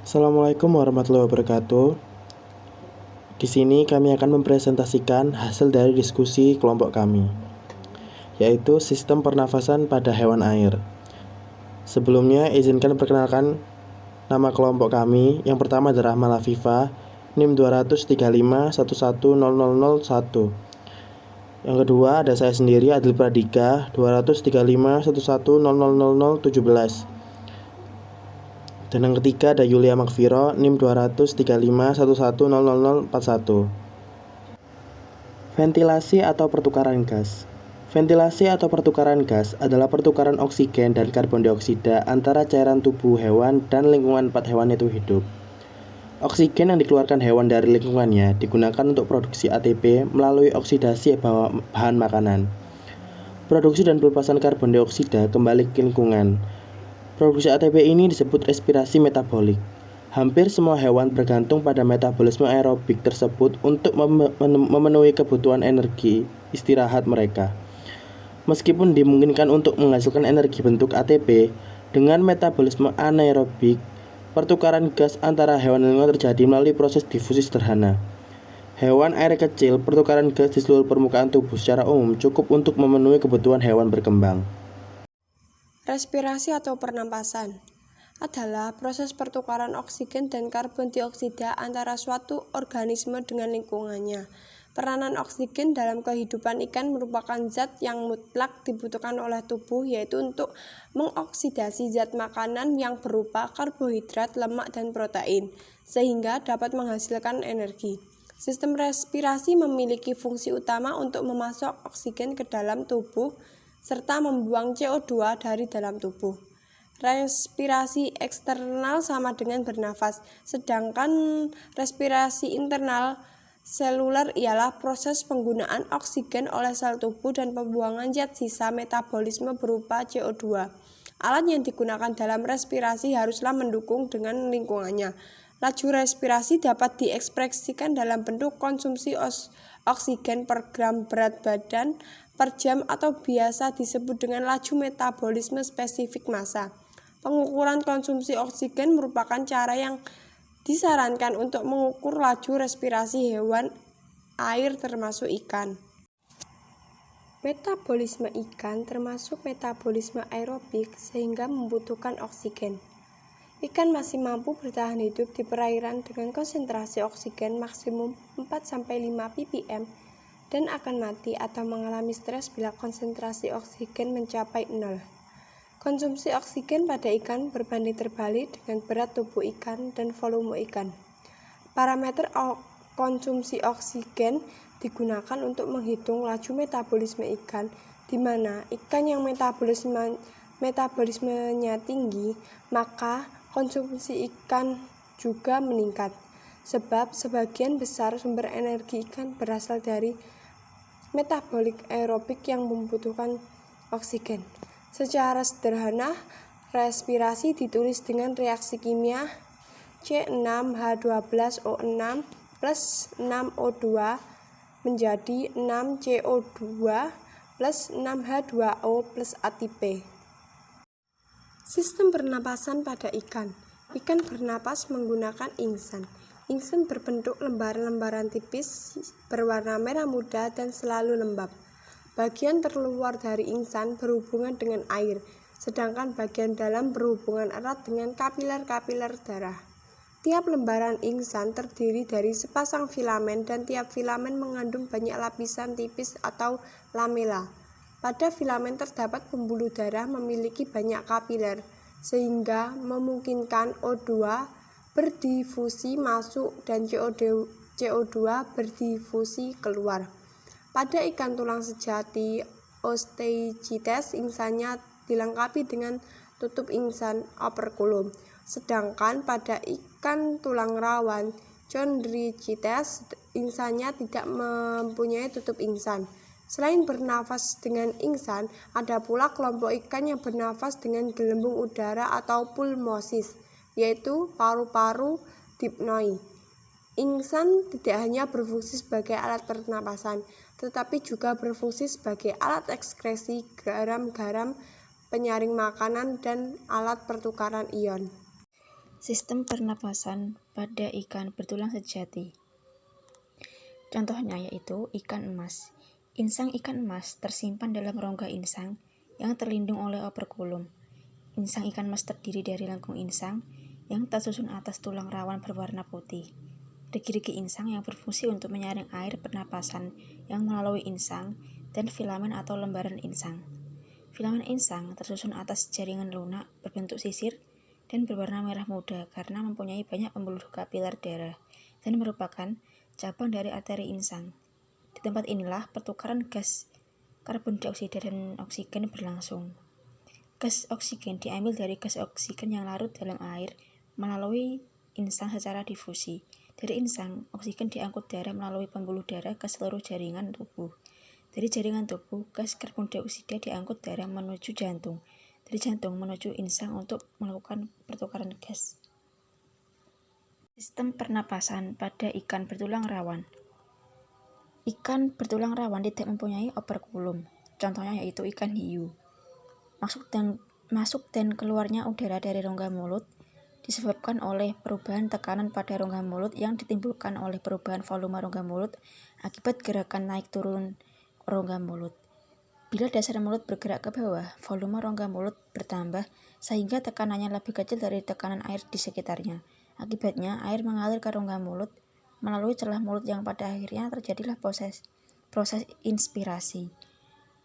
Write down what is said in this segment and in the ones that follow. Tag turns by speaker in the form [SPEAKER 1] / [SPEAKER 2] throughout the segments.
[SPEAKER 1] Assalamualaikum warahmatullahi wabarakatuh. Di sini kami akan mempresentasikan hasil dari diskusi kelompok kami, yaitu sistem pernafasan pada hewan air. Sebelumnya, izinkan perkenalkan nama kelompok kami. Yang pertama adalah Malaviva, NIM 235110001. Yang kedua ada saya sendiri, Adil Pradika, 23511000017. Dan yang ketiga ada Yulia Makviro, NIM 235110041. Ventilasi atau pertukaran gas. Ventilasi atau pertukaran gas adalah pertukaran oksigen dan karbon dioksida antara cairan tubuh hewan dan lingkungan tempat hewan itu hidup. Oksigen yang dikeluarkan hewan dari lingkungannya digunakan untuk produksi ATP melalui oksidasi bahan makanan. Produksi dan pelepasan karbon dioksida kembali ke lingkungan. Produksi ATP ini disebut respirasi metabolik. Hampir semua hewan bergantung pada metabolisme aerobik tersebut untuk memenuhi kebutuhan energi istirahat mereka. Meskipun dimungkinkan untuk menghasilkan energi bentuk ATP, dengan metabolisme anaerobik, pertukaran gas antara hewan dan lingkungan terjadi melalui proses difusi sederhana. Hewan air kecil, pertukaran gas di seluruh permukaan tubuh secara umum cukup untuk memenuhi kebutuhan hewan berkembang.
[SPEAKER 2] Respirasi atau pernapasan adalah proses pertukaran oksigen dan karbon dioksida antara suatu organisme dengan lingkungannya. Peranan oksigen dalam kehidupan ikan merupakan zat yang mutlak dibutuhkan oleh tubuh, yaitu untuk mengoksidasi zat makanan yang berupa karbohidrat, lemak, dan protein, sehingga dapat menghasilkan energi. Sistem respirasi memiliki fungsi utama untuk memasok oksigen ke dalam tubuh serta membuang CO2 dari dalam tubuh. Respirasi eksternal sama dengan bernafas, sedangkan respirasi internal seluler ialah proses penggunaan oksigen oleh sel tubuh dan pembuangan zat sisa metabolisme berupa CO2. Alat yang digunakan dalam respirasi haruslah mendukung dengan lingkungannya. Laju respirasi dapat diekspresikan dalam bentuk konsumsi oksigen per gram berat badan per jam atau biasa disebut dengan laju metabolisme spesifik massa. Pengukuran konsumsi oksigen merupakan cara yang disarankan untuk mengukur laju respirasi hewan air termasuk ikan. Metabolisme ikan termasuk metabolisme aerobik sehingga membutuhkan oksigen. Ikan masih mampu bertahan hidup di perairan dengan konsentrasi oksigen maksimum 4-5 ppm dan akan mati atau mengalami stres bila konsentrasi oksigen mencapai 0. Konsumsi oksigen pada ikan berbanding terbalik dengan berat tubuh ikan dan volume ikan. Parameter konsumsi oksigen digunakan untuk menghitung laju metabolisme ikan, di mana ikan yang metabolismenya tinggi, maka konsumsi ikan juga meningkat, sebab sebagian besar sumber energi ikan berasal dari metabolik aerobik yang membutuhkan oksigen. Secara sederhana, respirasi ditulis dengan reaksi kimia C6H12O6 plus 6O2 menjadi 6CO2 plus 6H2O plus ATP. Sistem pernapasan pada ikan. Ikan bernapas menggunakan ingsan. Ingsan berbentuk lembaran-lembaran tipis berwarna merah muda dan selalu lembab. Bagian terluar dari ingsan berhubungan dengan air, sedangkan bagian dalam berhubungan erat dengan kapiler-kapiler darah. Tiap lembaran ingsan terdiri dari sepasang filamen dan tiap filamen mengandung banyak lapisan tipis atau lamela. Pada filamen terdapat pembuluh darah memiliki banyak kapiler, sehingga memungkinkan O2 berdifusi masuk dan CO2 berdifusi keluar. Pada ikan tulang sejati Osteichthyes, ingsannya dilengkapi dengan tutup ingsan operkulum, sedangkan pada ikan tulang rawan Chondrichthyes, ingsannya tidak mempunyai tutup ingsan. Selain bernafas dengan ingsan, ada pula kelompok ikan yang bernafas dengan gelembung udara atau pulmosis, yaitu paru-paru dipnoi. Ingsan tidak hanya berfungsi sebagai alat pernapasan, tetapi juga berfungsi sebagai alat ekskresi garam-garam, penyaring makanan, dan alat pertukaran ion.
[SPEAKER 3] Sistem pernapasan pada ikan bertulang sejati. Contohnya yaitu ikan emas. Insang ikan emas tersimpan dalam rongga insang yang terlindung oleh operkulum. Insang ikan emas terdiri dari lengkung insang yang tersusun atas tulang rawan berwarna putih. Rigi-rigi insang yang berfungsi untuk menyaring air pernapasan yang melalui insang dan filamen atau lembaran insang. Filamen insang tersusun atas jaringan lunak berbentuk sisir dan berwarna merah muda karena mempunyai banyak pembuluh kapiler darah dan merupakan cabang dari arteri insang. Di tempat inilah pertukaran gas karbon dioksida dan oksigen berlangsung. Gas oksigen diambil dari gas oksigen yang larut dalam air melalui insang secara difusi. Dari insang, oksigen diangkut darah melalui pembuluh darah ke seluruh jaringan tubuh. Dari jaringan tubuh, gas karbon dioksida diangkut darah menuju jantung. Dari jantung menuju insang untuk melakukan pertukaran gas. Sistem pernapasan pada ikan bertulang rawan. Ikan bertulang rawan tidak mempunyai operkulum. Contohnya yaitu ikan hiu. Masuk dan keluarnya udara dari rongga mulut disebabkan oleh perubahan tekanan pada rongga mulut yang ditimbulkan oleh perubahan volume rongga mulut akibat gerakan naik turun rongga mulut. Bila dasar mulut bergerak ke bawah, volume rongga mulut bertambah sehingga tekanannya lebih kecil dari tekanan air di sekitarnya. Akibatnya, air mengalir ke rongga mulut melalui celah mulut yang pada akhirnya terjadilah proses inspirasi.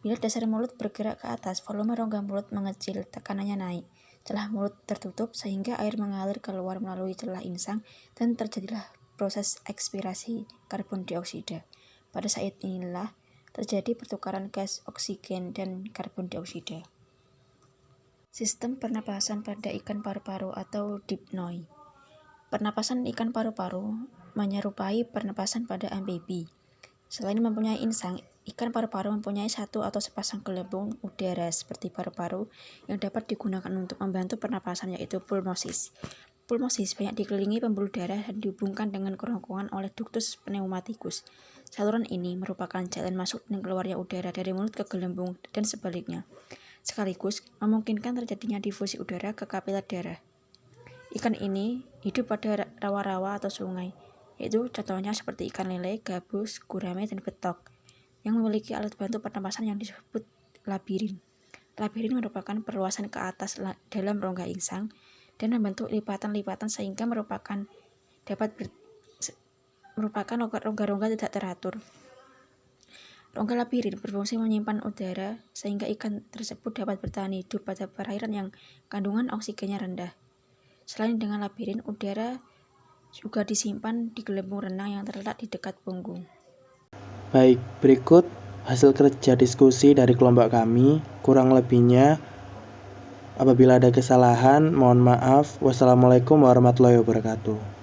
[SPEAKER 3] Bila dasar mulut bergerak ke atas, volume rongga mulut mengecil, tekanannya naik. Celah mulut tertutup sehingga air mengalir keluar melalui celah insang dan terjadilah proses ekspirasi karbon dioksida. Pada saat inilah terjadi pertukaran gas oksigen dan karbon dioksida. Sistem pernapasan pada ikan paru-paru atau dipnoi. Pernapasan ikan paru-paru menyerupai pernapasan pada amfibi. Selain mempunyai insang, ikan paru-paru mempunyai satu atau sepasang gelembung udara seperti paru-paru yang dapat digunakan untuk membantu pernapasan yaitu pulmosis. Pulmosis banyak dikelilingi pembuluh darah dan dihubungkan dengan kerongkongan oleh ductus pneumatikus. Saluran ini merupakan jalan masuk dan keluarnya udara dari mulut ke gelembung dan sebaliknya, sekaligus memungkinkan terjadinya difusi udara ke kapiler darah. Ikan ini hidup pada rawa-rawa atau sungai, yaitu contohnya seperti ikan lele, gabus, gurame, dan betok, yang memiliki alat bantu pernapasan yang disebut labirin. Labirin merupakan perluasan ke atas dalam rongga insang dan membentuk lipatan-lipatan sehingga merupakan rongga-rongga tidak teratur. Rongga labirin berfungsi menyimpan udara sehingga ikan tersebut dapat bertahan hidup pada perairan yang kandungan oksigennya rendah. Selain dengan labirin, udara juga disimpan di gelembung renang yang terletak di dekat punggung.
[SPEAKER 1] Baik, berikut hasil kerja diskusi dari kelompok kami. Kurang lebihnya, apabila ada kesalahan, mohon maaf. Wassalamualaikum warahmatullahi wabarakatuh.